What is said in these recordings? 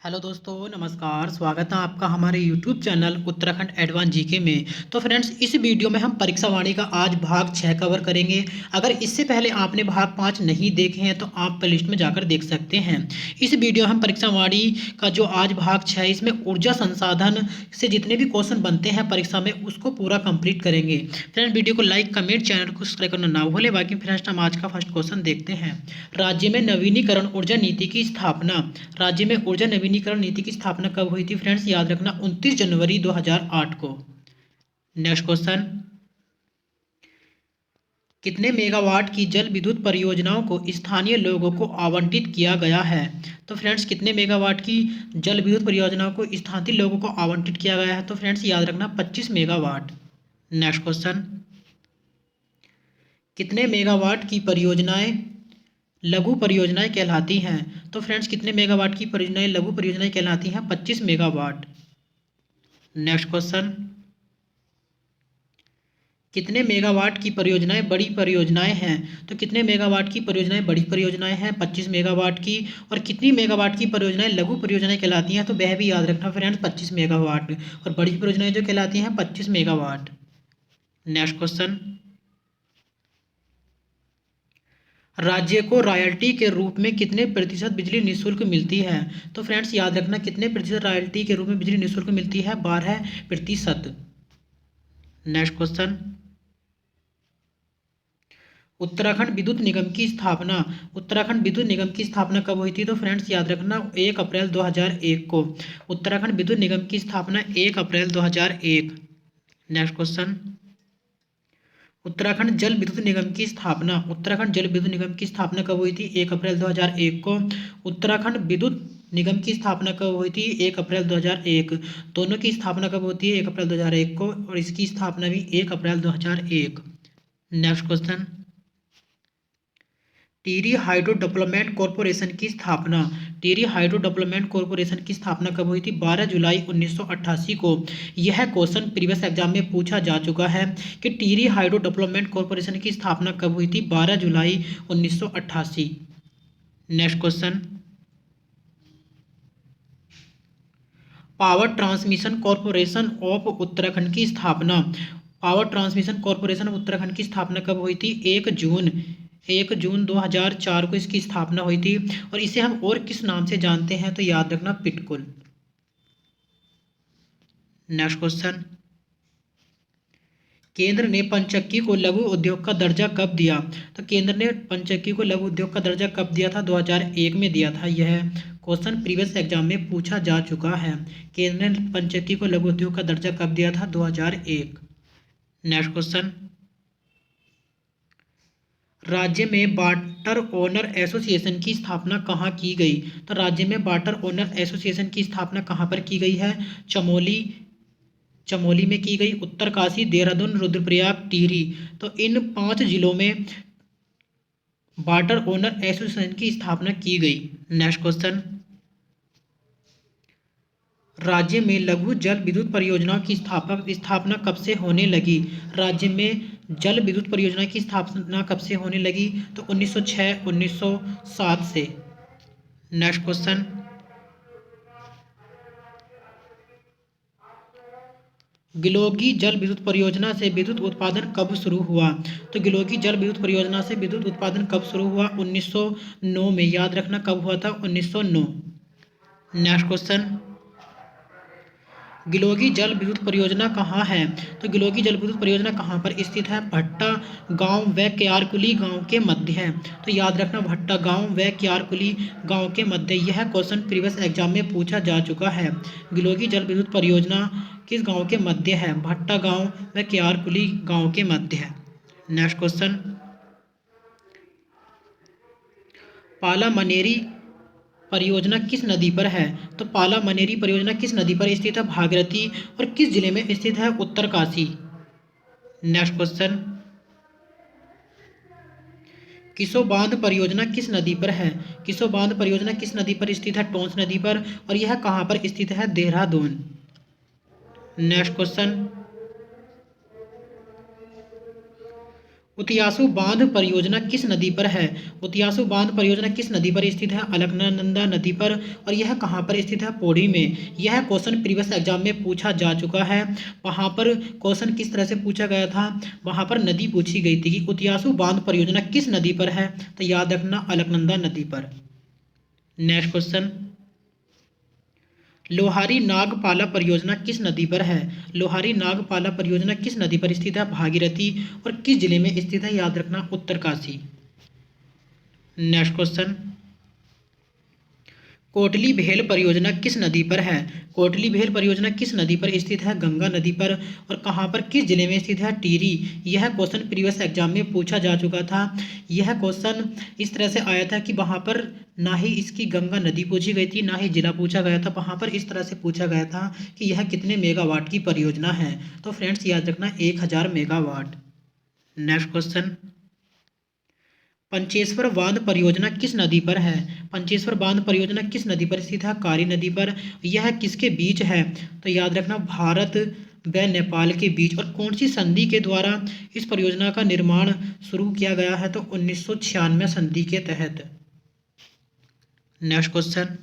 Hello दोस्तों, नमस्कार। स्वागत है आपका हमारे YouTube channel Uttarakhand advance GK में। तो फ्रेंड्स, इस वीडियो में हम परीक्षा वाणी का आज भाग 6 कवर करेंगे। अगर इससे पहले आपने भाग 5 नहीं देखे हैं तो आप प्लेलिस्ट में जाकर देख सकते हैं। इस वीडियो हम परीक्षा वाणी का जो आज भाग 6 है, इसमें ऊर्जा संसाधन से जितने भी क्वेश्चन बनते हैं परीक्षा में उसको पूरा कंप्लीट करेंगे। फ्रेंड, वीडियो को लाइक, कमेंट, चैनल को सब्सक्राइब करना ना भूलें। बाकी फ्रेंड्स, हम आज का फर्स्ट क्वेश्चन देखते हैं। राज्य में नवीनीकरण ऊर्जा नीति की स्थापना राज्य में ऊर्जा नवीनीकरण नीति की स्थापना कब हुई थी? फ्रेंड्स, याद रखना 29 जनवरी 2008 को। नेक्स्ट क्वेश्चन, कितने मेगावाट की जल विद्युत परियोजनाओं को स्थानीय लोगों को आवंटित किया गया है? तो फ्रेंड्स, कितने मेगावाट की जल विद्युत परियोजनाओं को स्थानीय लोगों को आवंटित किया गया है? तो फ्रेंड्स, याद रखना 25 मेगावाट। नेक्स्ट क्वेश्चन, कितने मेगावाट की परियोजनाएं लघु परियोजनाएं कहलाती हैं? तो फ्रेंड्स, कितने मेगावाट की परियोजनाएं लघु परियोजनाएं कहलाती हैं? 25 मेगावाट। नेक्स्ट क्वेश्चन, कितने मेगावाट की परियोजनाएं बड़ी परियोजनाएं हैं? तो कितने मेगावाट की परियोजनाएं बड़ी परियोजनाएं हैं? 25 मेगावाट की। और कितनी मेगावाट की परियोजनाएं लघु परियोजनाएं कहलाती हैं? तो वह भी याद रखना फ्रेंड्स, 25 मेगावाट। और बड़ी परियोजनाएं जो कहलाती हैं 25 मेगावाट। नेक्स्ट क्वेश्चन, राज्य को रॉयल्टी के रूप में कितने प्रतिशत बिजली निःशुल्क मिलती है? तो फ्रेंड्स, याद रखना कितने प्रतिशत रॉयल्टी के रूप में बिजली निःशुल्क मिलती है? 12%। नेक्स्ट क्वेश्चन, उत्तराखंड विद्युत निगम की स्थापना उत्तराखंड विद्युत निगम की स्थापना कब हुई थी? तो फ्रेंड्स, याद रखना 1 अप्रैल 2001 को। उत्तराखंड विद्युत निगम की स्थापना 1 अप्रैल 2001। नेक्स्ट क्वेश्चन, उत्तराखंड जल विद्युत निगम की स्थापना कब हुई थी? 1 अप्रैल 2001 को। उत्तराखंड विद्युत निगम की स्थापना कब हुई थी? 1 अप्रैल 2001। दोनों की स्थापना कब होती है? 1 अप्रैल 2001 को, और इसकी स्थापना भी 1 अप्रैल 2001। Next question, Tehri hydro development corporation की स्थापना टिहरी हाइड्रो डेवलपमेंट कॉरपोरेशन की स्थापना कब हुई थी? 12 जुलाई 1988 को। यह क्वेश्चन प्रीवियस एग्जाम में पूछा जा चुका है कि टिहरी हाइड्रो डेवलपमेंट कॉरपोरेशन की स्थापना कब हुई थी? 12 जुलाई 1988। Next question, power transmission corporation of Uttarakhand की स्थापना power transmission corporation of Uttarakhand की स्थापना कब हुई थी? 1 जून 2004 को इसकी स्थापना हुई थी। और इसे हम और किस नाम से जानते हैं? तो याद रखना पिटकुल। नेक्स्ट क्वेश्चन, केंद्र ने पंचक्की को लघु उद्योग का दर्जा कब दिया? तो केंद्र ने पंचक्की को लघु उद्योग का दर्जा कब दिया था? 2001 में दिया था। यह क्वेश्चन प्रीवियस एग्जाम में पूछा जा चुका है। केंद्र ने पंचक्की को लघु उद्योग का दर्जा कब दिया था? 2001। नेक्स्ट क्वेश्चन, राज्य में वाटर ओनर एसोसिएशन की स्थापना कहाँ की गई? तो राज्य में वाटर ओनर एसोसिएशन की स्थापना कहाँ पर की गई है? चमोली में की गई। उत्तरकाशी, देहरादून, रुद्रप्रयाग, टिहरी। तो इन 5 जिलों में वाटर ओनर एसोसिएशन की स्थापना की गई। नेक्स्ट क्वेश्चन, राज्य में लघु जल विद्युत परियोजनाओं की स्थापना कब से होने लगी? राज्य में जल विद्युत परियोजना की स्थापना कब से होने लगी? तो 1906 1907 से। नेक्स्ट क्वेश्चन, गिलोगी जल विद्युत परियोजना से विद्युत उत्पादन कब शुरू हुआ? तो गिलोगी जल विद्युत परियोजना से विद्युत उत्पादन कब शुरू हुआ? 1909 में। याद रखना कब हुआ था? 1909। नेक्स्ट क्वेश्चन, गिलोगी जल विद्युत परियोजना कहाँ है? तो गिलोगी जल विद्युत परियोजना कहाँ पर स्थित है? भट्टा गांव व क्यारकुली गांव के मध्य है। तो याद रखना भट्टा गांव व क्यारकुली गांव के मध्य। यह क्वेश्चन प्रीवियस एग्जाम में पूछा जा चुका है। गिलोगी जल विद्युत परियोजना किस गांव के मध्य है? भट्टा गांव व क्यारकुली गांव के मध्य है। नेक्स्ट क्वेश्चन, पाला मनेरी परियोजना किस नदी पर है? तो पाला मनेरी परियोजना किस नदी पर स्थित है? भागीरथी। और किस जिले में स्थित है? उत्तरकाशी। नेक्स्ट क्वेश्चन, किसो बांध परियोजना किस नदी पर है? किसो बांध परियोजना किस नदी पर स्थित है? टोंस नदी पर। और यह कहाँ पर स्थित है? देहरादून। नेक्स्ट क्वेश्चन, उतियासु बांध परियोजना किस नदी पर है? उतियासु बांध परियोजना किस नदी पर स्थित है? अलकनंदा नदी पर। और यह कहाँ पर स्थित है? पौड़ी में। यह क्वेश्चन प्रीवियस एग्जाम में पूछा जा चुका है। वहाँ पर क्वेश्चन किस तरह से पूछा गया था? वहाँ पर नदी पूछी गई थी कि उतियासु बांध परियोजना किस नदी पर है, तो याद रखना अलकनंदा नदी पर। नेक्स्ट क्वेश्चन, लोहारी नागपाला परियोजना किस नदी पर है? लोहारी नागपाला परियोजना किस नदी पर स्थित है? भागीरथी। और किस जिले में स्थित है? याद रखना उत्तरकाशी। नेक्स्ट क्वेश्चन, कोटली भेल परियोजना किस नदी पर है? कोटली भेल परियोजना किस नदी पर स्थित है? गंगा नदी पर। और कहाँ पर, किस जिले में स्थित है? टिहरी। यह क्वेश्चन प्रीवियस एग्जाम में पूछा जा चुका था। यह क्वेश्चन इस तरह से आया था कि वहाँ पर ना ही इसकी गंगा नदी पूछी गई थी, ना ही जिला पूछा गया था। वहाँ पर इस तरह से पूछा गया था कि यह कितने मेगावाट की परियोजना है। तो फ्रेंड्स याद रखना 1000 मेगावाट। नेक्स्ट क्वेश्चन, पंचेश्वर बांध परियोजना किस नदी पर है? पंचेश्वर बांध परियोजना किस नदी पर स्थित है? कारी नदी पर। यह किसके बीच है? तो याद रखना भारत व नेपाल के बीच। और कौन सी संधि के द्वारा इस परियोजना का निर्माण शुरू किया गया है? तो 1996 संधि के तहत। नेक्स्ट क्वेश्चन,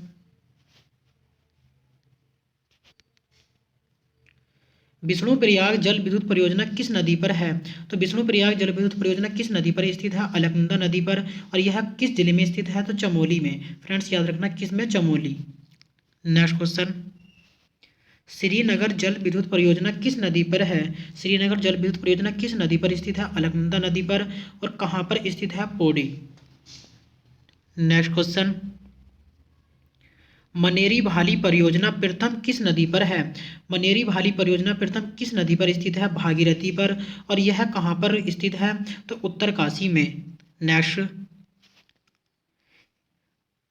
विष्णुप्रयाग जल विद्युत परियोजना किस नदी पर है? तो विष्णुप्रयाग जल विद्युत परियोजना किस नदी पर स्थित है? अलकनंदा नदी पर। और यह किस जिले में स्थित है? तो चमोली में। फ्रेंड्स याद रखना किस में? चमोली। नेक्स्ट क्वेश्चन, श्रीनगर जल विद्युत परियोजना किस नदी पर है? श्रीनगर जल विद्युत परियोजना किस नदी पर स्थित है? अलकनंदा नदी पर। और कहाँ पर स्थित है? पौड़ी। नेक्स्ट क्वेश्चन, मनेरी भाली परियोजना प्रथम किस नदी पर है? मनेरी भाली परियोजना प्रथम किस नदी पर स्थित है? भागीरथी पर। और यह कहाँ पर स्थित है? तो उत्तरकाशी में। नेक्स्ट,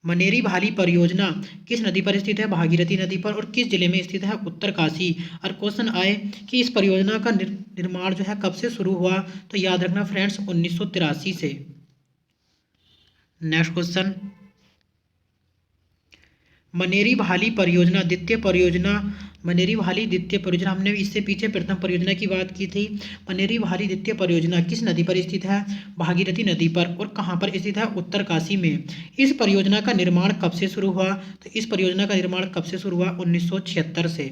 मनेरी भाली परियोजना किस नदी पर स्थित है? भागीरथी नदी पर। और किस जिले में स्थित है? उत्तरकाशी। और क्वेश्चन आए कि इस परियोजना का निर्माण जो है कब से शुरू हुआ? तो याद रखना फ्रेंड्स 1983 से। नेक्स्ट क्वेश्चन, मनेरी भाली परियोजना द्वितीय परियोजना, मनेरी भाली द्वितीय परियोजना, हमने इससे पीछे प्रथम परियोजना की बात की थी। मनेरी भाली द्वितीय परियोजना किस नदी पर स्थित है? भागीरथी नदी पर। और कहाँ पर स्थित है? उत्तरकाशी में। इस परियोजना का निर्माण कब से शुरू हुआ? तो इस परियोजना का निर्माण कब से शुरू हुआ? 1976 से।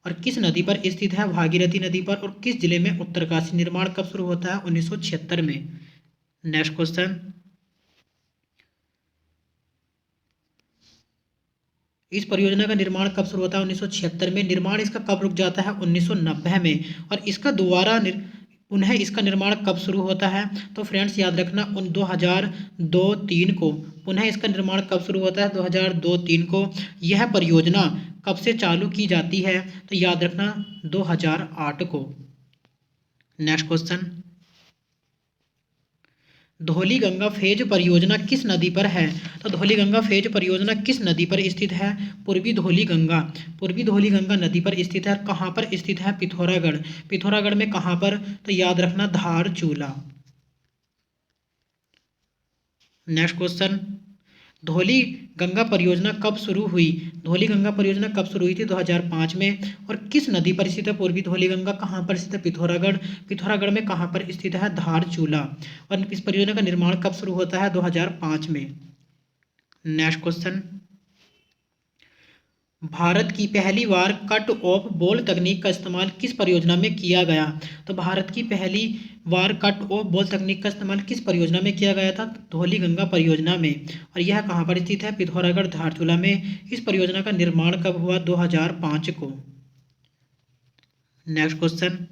और किस नदी पर स्थित है? भागीरथी नदी पर। और किस जिले में? उत्तरकाशी। निर्माण कब शुरू होता है? 1976 में। नेक्स्ट क्वेश्चन, इस परियोजना का निर्माण कब शुरू होता है? 1976 में। निर्माण इसका कब रुक जाता है? 1990 में। और इसका दोबारा पुनः इसका निर्माण कब शुरू होता है? तो फ्रेंड्स याद रखना 2002-03 को। पुनः इसका निर्माण कब शुरू होता है? 2002-03 को। यह परियोजना कब से चालू की जाती है? तो याद रखना 2008 को। नेक्स्ट क्वेश्चन, धौलीगंगा फेज परियोजना किस नदी पर है? तो धौलीगंगा फेज परियोजना किस नदी पर स्थित है? पूर्वी धौलीगंगा। पूर्वी धौलीगंगा नदी पर स्थित है। कहाँ पर स्थित है? पिथौरागढ़। पिथौरागढ़ में कहाँ पर? तो याद रखना धारचूला। नेक्स्ट क्वेश्चन, धौली गंगा परियोजना कब शुरू हुई? धौली गंगा परियोजना कब शुरू हुई थी? 2005 में। और किस नदी पर स्थित है पूर्वी धौली गंगा? कहाँ पर स्थित है? पिथौरागढ़। पिथौरागढ़ में कहाँ पर स्थित है? धारचूला। और इस परियोजना का निर्माण कब शुरू होता है? 2005 में। नेक्स्ट क्वेश्चन, भारत की पहली बार कट ऑफ बॉल तकनीक का इस्तेमाल किस परियोजना में किया गया? तो भारत की पहली बार कट ऑफ बॉल तकनीक का इस्तेमाल किस परियोजना में किया गया था? धौली गंगा परियोजना में। और यह कहाँ पर स्थित है? पिथौरागढ़ धारचूला में। इस परियोजना का निर्माण कब हुआ? 2005 को। नेक्स्ट क्वेश्चन,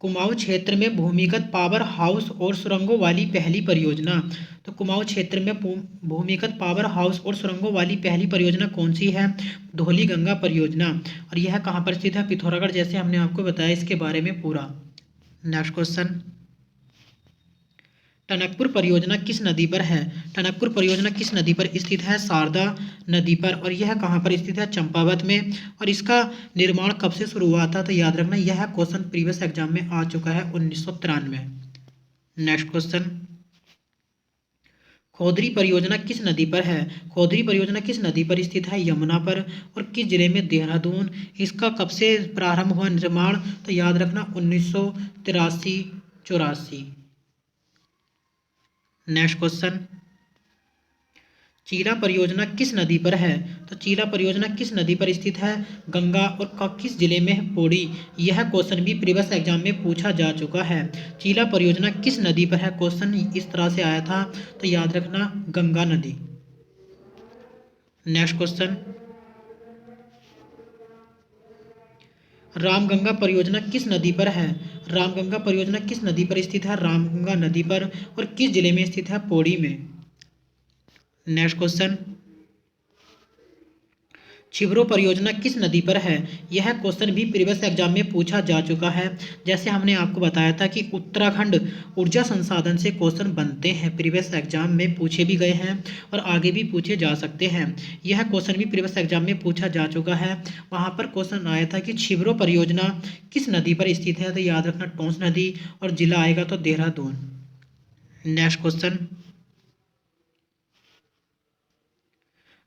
कुमाऊं क्षेत्र में भूमिगत पावर हाउस और सुरंगों वाली पहली परियोजना। तो कुमाऊं क्षेत्र में भूमिगत पावर हाउस और सुरंगों वाली पहली परियोजना कौन सी है? धौली गंगा परियोजना। और यह कहाँ पर स्थित है? पिथौरागढ़, जैसे हमने आपको बताया इसके बारे में पूरा। नेक्स्ट क्वेश्चन, टनकपुर परियोजना किस नदी पर है? टनकपुर परियोजना किस नदी पर स्थित है? शारदा नदी पर। और यह कहाँ पर स्थित है? चंपावत में। और इसका निर्माण कब से शुरू हुआ था? तो याद रखना यह क्वेश्चन प्रीवियस एग्जाम में आ चुका है 1993। नेक्स्ट क्वेश्चन, खोदरी परियोजना किस नदी पर है? खोदरी परियोजना किस नदी पर स्थित है? यमुना पर। और किस जिले में? देहरादून। इसका कब से प्रारंभ हुआ निर्माण? तो याद रखना 1983-84। नेक्स्ट क्वेश्चन, चीला परियोजना किस नदी पर है? तो चीला परियोजना किस नदी पर स्थित है? गंगा। और किस जिले में है? पौड़ी। यह क्वेश्चन भी प्रीवियस एग्जाम में पूछा जा चुका है। चीला परियोजना किस नदी पर है? क्वेश्चन इस तरह से आया था, तो याद रखना गंगा नदी। नेक्स्ट क्वेश्चन, रामगंगा परियोजना किस नदी पर है? रामगंगा परियोजना किस नदी पर स्थित है? रामगंगा नदी पर। और किस जिले में स्थित है? पौड़ी में। नेक्स्ट क्वेश्चन, छिबरो परियोजना किस नदी पर है? यह क्वेश्चन भी प्रीवियस एग्जाम में पूछा जा चुका है। जैसे हमने आपको बताया था कि उत्तराखंड ऊर्जा संसाधन से क्वेश्चन बनते हैं, प्रीवियस एग्जाम में पूछे भी गए हैं और आगे भी पूछे जा सकते हैं। यह क्वेश्चन भी प्रीवियस एग्जाम में पूछा जा चुका है। वहाँ पर क्वेश्चन आया था कि छिबरो परियोजना किस नदी पर स्थित है? तो याद रखना टोंस नदी। और जिला आएगा तो देहरादून। नेक्स्ट क्वेश्चन,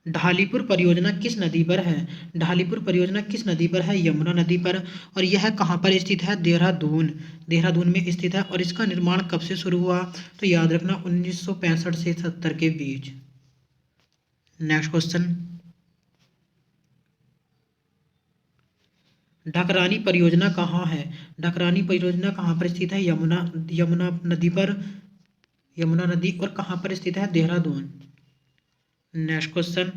ढालीपुर परियोजना किस नदी पर है? ढालीपुर परियोजना किस नदी पर है? यमुना नदी पर। और यह कहाँ पर स्थित है? देहरादून। देहरादून में स्थित है। और इसका निर्माण कब से शुरू हुआ? तो याद रखना 1965 से 70 के बीच। नेक्स्ट क्वेश्चन, ढकरानी परियोजना कहाँ है? ढकरानी परियोजना कहाँ पर स्थित है? यमुना यमुना नदी पर। यमुना नदी। और कहाँ पर स्थित है? देहरादून। नेक्स्ट क्वेश्चन,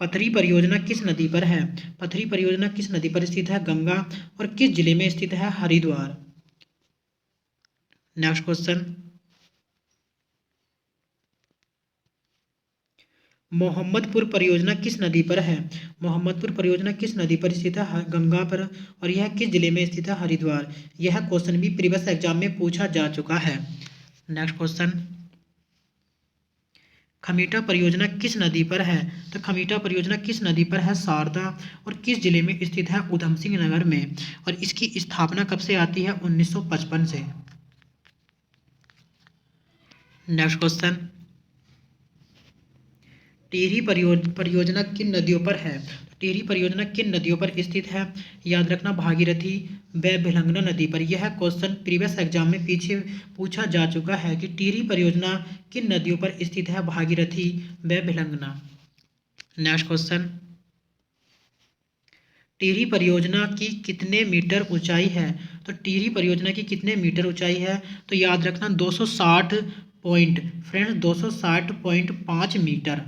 पथरी परियोजना किस नदी पर है? पथरी परियोजना किस नदी पर स्थित है? गंगा। और किस जिले में स्थित है? हरिद्वार। नेक्स्ट क्वेश्चन, मोहम्मदपुर परियोजना किस नदी पर है? मोहम्मदपुर परियोजना किस नदी पर स्थित है? गंगा पर। और यह किस जिले में स्थित है? हरिद्वार। यह क्वेश्चन भी प्रीवियस एग्जाम में पूछा जा चुका है। नेक्स्ट क्वेश्चन, खमीटा परियोजना किस नदी पर है? तो खमीटा परियोजना किस नदी पर है? शारदा। और किस जिले में स्थित है? उधम सिंह नगर में। और इसकी स्थापना कब से आती है? 1955 से। नेक्स्ट क्वेश्चन, टिहरी परियोजना किन नदियों पर है? टिहरी परियोजना किन नदियों पर स्थित है? याद रखना भागीरथी व भिलंगना नदी पर। यह क्वेश्चन प्रीवियस एग्जाम में पीछे पूछा जा चुका है कि टिहरी परियोजना किन नदियों पर स्थित है? भागीरथी व भिलंगना। नेक्स्ट क्वेश्चन, टिहरी परियोजना की कितने मीटर ऊंचाई है? तो टिहरी परियोजना की कितने मीटर ऊंचाई है? तो याद रखना 260 point, friends 260.5 metre.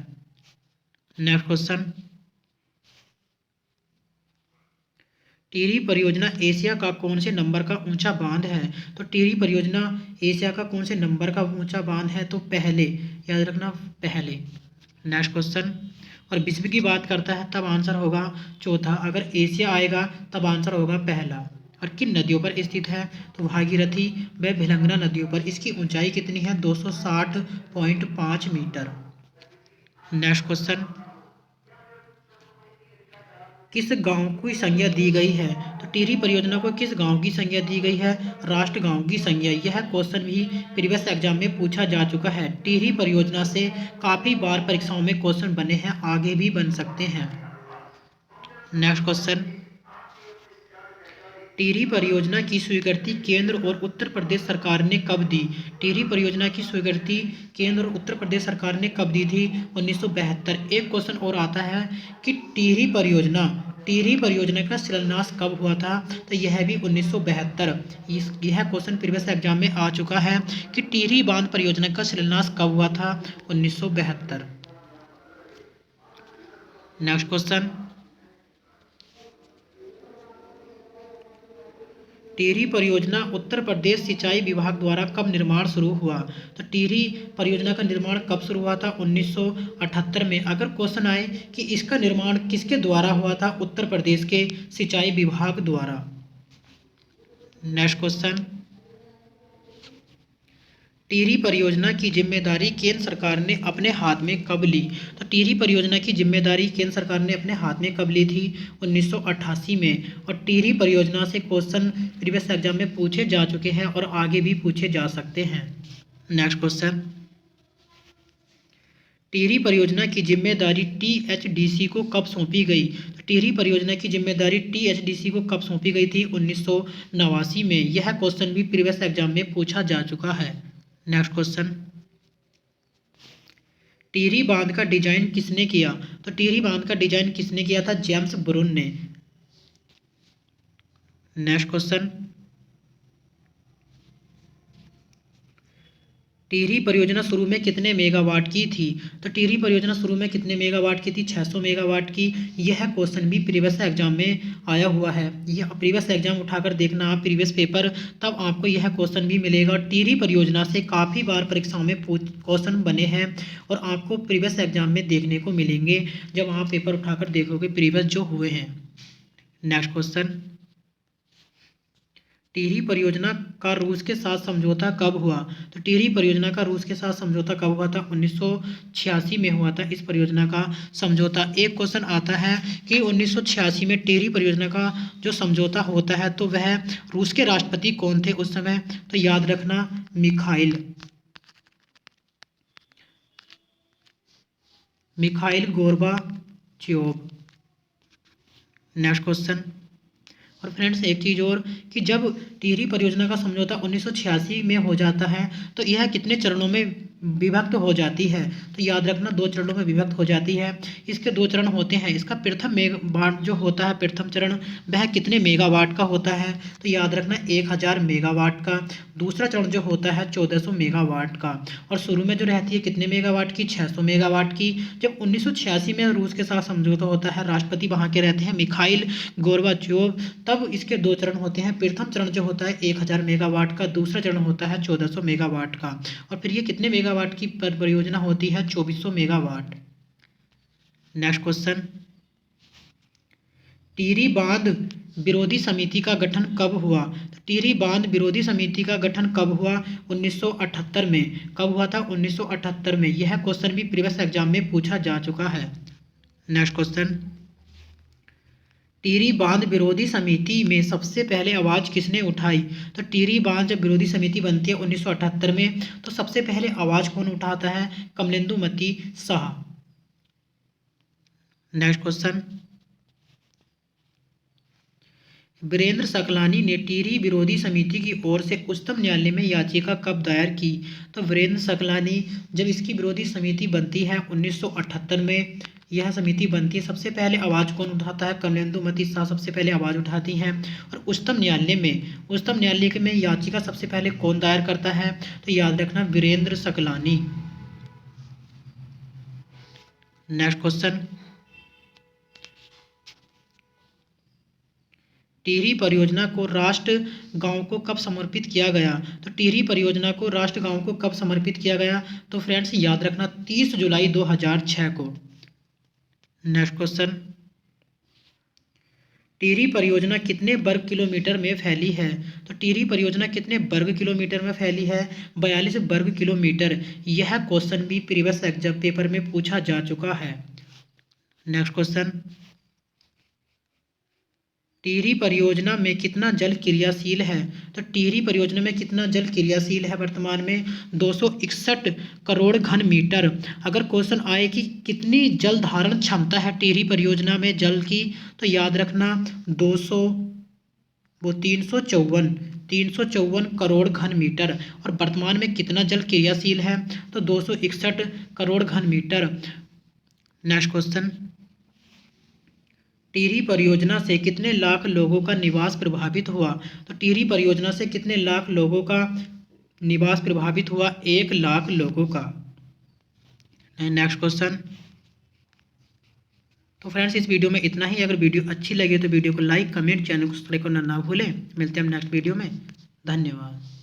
Next question, Tehri परियोजना एशिया का कौन से नंबर का ऊंचा बांध है? तो टिहरी परियोजना एशिया का कौन से नंबर का ऊंचा बांध है? तो पहले, याद रखना पहले। नेक्स्ट क्वेश्चन, और विश्व की बात करता है तब आंसर होगा चौथा। अगर एशिया आएगा तब आंसर होगा पहला। और किन नदियों पर स्थित है? तो भागीरथी व भिलंगना नदियों पर। इसकी ऊंचाई कितनी है? 260.5 मीटर। नेक्स्ट क्वेश्चन, किस गांव की संज्ञा दी गई है? तो टिहरी परियोजना को किस गांव की संज्ञा दी गई है? राष्ट्र गांव की संज्ञा। यह क्वेश्चन भी प्रीवियस एग्जाम में पूछा जा चुका है। टिहरी परियोजना से काफ़ी बार परीक्षाओं में क्वेश्चन बने हैं, आगे भी बन सकते हैं। नेक्स्ट क्वेश्चन, टिहरी परियोजना की स्वीकृति केंद्र और उत्तर प्रदेश सरकार ने कब दी? टिहरी परियोजना की स्वीकृति केंद्र और उत्तर प्रदेश सरकार ने कब दी थी? 1972। एक क्वेश्चन और आता है कि टिहरी परियोजना का शिलान्यास कब हुआ था? तो यह भी 1972। यह क्वेश्चन प्रीवियस एग्जाम में आ चुका है कि टिहरी बांध परियोजना का शिलान्यास कब हुआ था? 1972। नेक्स्ट क्वेश्चन, टिहरी परियोजना उत्तर प्रदेश सिंचाई विभाग द्वारा कब निर्माण शुरू हुआ? तो टिहरी परियोजना का निर्माण कब शुरू हुआ था? 1978 में। अगर क्वेश्चन आए कि इसका निर्माण किसके द्वारा हुआ था? उत्तर प्रदेश के सिंचाई विभाग द्वारा। नेक्स्ट क्वेश्चन, टिहरी परियोजना की जिम्मेदारी केंद्र सरकार ने अपने हाथ में कब ली? तो टिहरी परियोजना की जिम्मेदारी केंद्र सरकार ने अपने हाथ में कब ली थी? 1988 में। और टिहरी परियोजना से क्वेश्चन प्रीवियस एग्जाम में पूछे जा चुके हैं और आगे भी पूछे जा सकते हैं। नेक्स्ट क्वेश्चन, टिहरी परियोजना की जिम्मेदारी टीएचडीसी को कब सौंपी गई? तो टिहरी परियोजना की जिम्मेदारी टीएचडीसी को कब सौंपी गई थी? 1989 में। यह क्वेश्चन भी प्रीवियस एग्जाम में पूछा जा चुका है। नेक्स्ट क्वेश्चन, टिहरी बांध का डिजाइन किसने किया? तो टिहरी बांध का डिजाइन किसने किया था? जेम्स ब्रुन ने। नेक्स्ट क्वेश्चन, टिहरी परियोजना शुरू में कितने मेगावाट की थी? तो टिहरी परियोजना शुरू में कितने मेगावाट की थी? 600 मेगावाट की। यह क्वेश्चन भी प्रीवियस एग्जाम में आया हुआ है। यह प्रीवियस एग्जाम उठाकर देखना आप प्रीवियस पेपर, तब आपको यह क्वेश्चन भी मिलेगा। टिहरी परियोजना से काफ़ी बार परीक्षाओं में क्वेश्चन बने हैं और आपको प्रीवियस एग्जाम में देखने को मिलेंगे जब आप पेपर उठाकर देखोगे प्रीवियस जो हुए हैं। नेक्स्ट क्वेश्चन, टिहरी परियोजना का रूस के साथ समझौता कब हुआ? तो टिहरी परियोजना का रूस के साथ समझौता कब हुआ था? 1986 में हुआ था इस परियोजना का समझौता। एक क्वेश्चन आता है कि 1986 में टिहरी परियोजना का जो समझौता होता है तो वह रूस के राष्ट्रपति कौन थे उस समय? तो याद रखना, मिखाइल गोर्बाचेव। नेक्स्ट क्वेश्चन, और फ्रेंड्स एक चीज़ और कि जब टिहरी परियोजना का समझौता 1986 में हो जाता है तो यह कितने चरणों में विभक्त हो जाती है? तो याद रखना 2 चरणों में विभक्त हो जाती है। इसके 2 चरण होते हैं। इसका प्रथम मेगावाट जो होता है, प्रथम चरण, वह कितने मेगावाट का होता है? तो याद रखना 1000 मेगावाट का। दूसरा चरण जो होता है 1400 मेगावाट का। और शुरू में जो रहती है कितने मेगावाट की? 600 मेगावाट की। जब 1986 में रूस के साथ समझौता होता है, राष्ट्रपति वहाँ के रहते हैं मिखाइल गोर्बाचेव, तब इसके 2 चरण होते हैं। प्रथम चरण जो होता है 1000 मेगावाट का, दूसरा चरण होता है 1400 मेगावाट का। और फिर ये कितने मेगावाट की परियोजना होती है? 2400 मेगावाट। नेक्स्ट क्वेश्चन, टिहरी बांध विरोधी समिति का गठन कब हुआ? तो टिहरी बांध विरोधी समिति का गठन कब हुआ? 1978 में। कब हुआ था? 1978 में। यह क्वेश्चन भी प्रीवियस एग्जाम में पूछा जा चुका है। नेक्स्ट क्वेश्चन, टिहरी बांध विरोधी समिति में सबसे पहले आवाज़ किसने उठाई? तो टिहरी बांध जब विरोधी समिति बनती है 1978 में, तो सबसे पहले आवाज़ कौन उठाता है? कमलेंदुमती शाह। नेक्स्ट क्वेश्चन, वीरेंद्र सकलानी ने टिहरी विरोधी समिति की ओर से उच्चतम न्यायालय में याचिका कब दायर की? तो वीरेंद्र सकलानी जब इसकी विरोधी समिति बनती है 1978 में, यह समिति बनती है, सबसे पहले आवाज़ कौन उठाता है? कमलेंदुमती शाह सबसे पहले आवाज़ उठाती हैं। और उच्चतम न्यायालय में याचिका सबसे पहले कौन दायर करता है? तो याद रखना, वीरेंद्र सकलानी। नेक्स्ट क्वेश्चन, टिहरी परियोजना को राष्ट्र गांव को कब समर्पित किया गया? तो टिहरी परियोजना को राष्ट्र गांव को कब समर्पित किया गया? तो फ्रेंड्स याद रखना, 30 जुलाई 2006 को। नेक्स्ट क्वेश्चन, टिहरी परियोजना कितने वर्ग किलोमीटर में फैली है? तो टिहरी परियोजना कितने वर्ग किलोमीटर में फैली है? 42 वर्ग किलोमीटर। यह क्वेश्चन भी प्रीवियस एग्जाम पेपर में पूछा जा चुका है। नेक्स्ट क्वेश्चन, टिहरी परियोजना में कितना जल क्रियाशील है? तो टिहरी परियोजना में कितना जल क्रियाशील है? वर्तमान में 261 करोड़ घन मीटर। अगर क्वेश्चन आए कि कितनी जल धारण क्षमता है टिहरी परियोजना में जल की, तो याद रखना 354 करोड़ घन मीटर। और वर्तमान में कितना जल क्रियाशील है? तो 261 करोड़ घन मीटर। नेक्स्ट क्वेश्चन, टिहरी परियोजना से कितने लाख लोगों का निवास प्रभावित हुआ? तो टिहरी परियोजना से कितने लाख लोगों का निवास प्रभावित हुआ? 1 लाख लोगों का। नेक्स्ट क्वेश्चन, तो फ्रेंड्स इस वीडियो में इतना ही। अगर वीडियो अच्छी लगे तो वीडियो को लाइक, कमेंट, चैनल को सब्सक्राइब करना ना भूलें। मिलते हैं हम नेक्स्ट वीडियो में। धन्यवाद।